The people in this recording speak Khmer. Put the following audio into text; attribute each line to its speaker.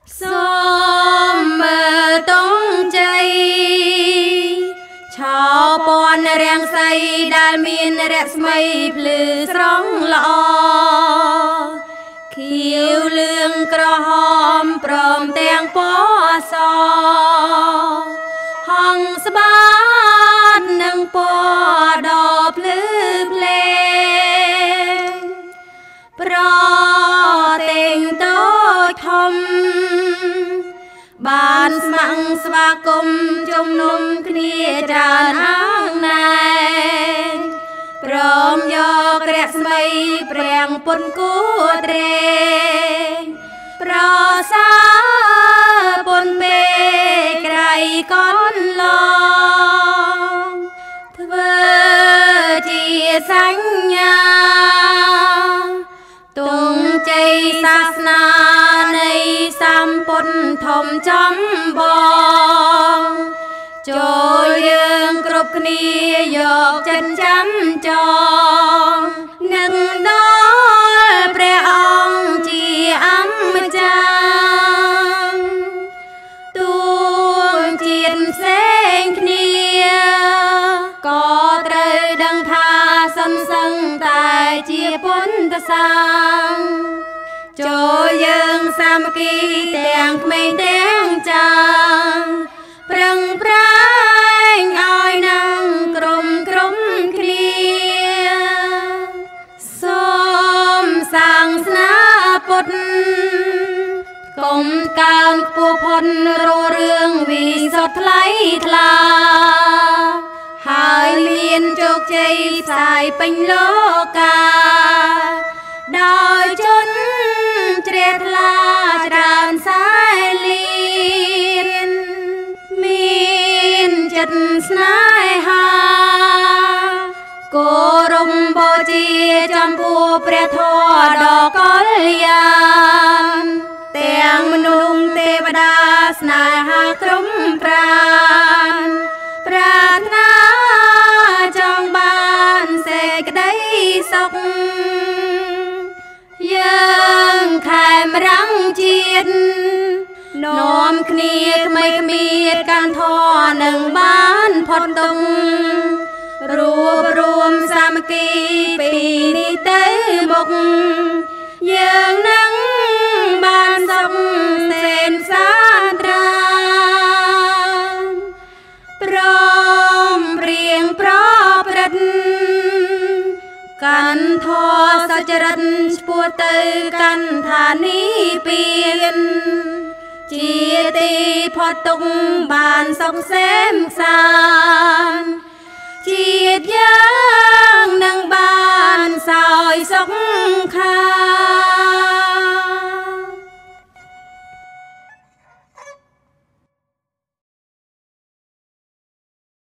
Speaker 1: សូមមើលតងជ័យឆោពណ៌រាំងសីដែលមានរស្មីភ្លឺស្រង់ល្អខៀវលឿងក្រហមព្រមទាំងពណ៌សហង្សស្បាតនិងពណ៌ដ៏ភ្លឺភ្លែងប្រតេងតូចធំបានស្ម័គ្រស្វាគមន៍ជំនុំគ្នាច្រើនអាងណែងព្រមយករស្មីប្រាំងពុនគួត្រេងប្រសាពុនពេក្រៃកនឡងធ្វើជាសញ្ញាទុងជ័យសាសនានៃសម្ពុទ្ធធំចំបងចូលយើងគ្រប់គ្នាយកចិត្តចាំចងនឹងដល់ព្រះអង្គជាអម្ចាស់ទួងជាតិផ្សេងគ្នាក៏ត្រូវដឹងថាសន្សឹងតែជាពុទ្ធសាសនាចូលយើងសាមគ្គីទាំងក្មេងទាំងចាស់ប្រឹងប្រែងឲ្យនឹងក្រុមគ្នាសូមសាងស្នាពុទ្ធកុំកើនខ្ពស់ផុតររឿងវិសុទ្ធថ្លៃថ្លាហើយមានជោគជ័យផ្សាយពេញលោកាដោយជនជ្រះថ្លាច្រើនសាយលៀនមានចិត្តស្នេហាគោរពបូជាចំពោះព្រះធម៌ដ៏កល្យានទាំងមនុស្សទេវតាស្នេហាក្រុមប្រាណប្រាថ្នាចង់បានសេចក្តីសុខយើងខែមរាំងជាតិនាំគ្នាក្មេងគ្មៀតកាន់ធម៌នឹងបានផុតទុក្ខរួបរួមសាមគ្គីពីនេះទៅមុខយើងនឹងបានសុខសេនសាត្រាព្រមព្រៀងប្រព្រឹត្តកាន់ធម៌សច្ចរិតឆ្ពោះទៅកាន់ឋានីពៀនជាទីផុតទុក្ខបានសុខសេមសា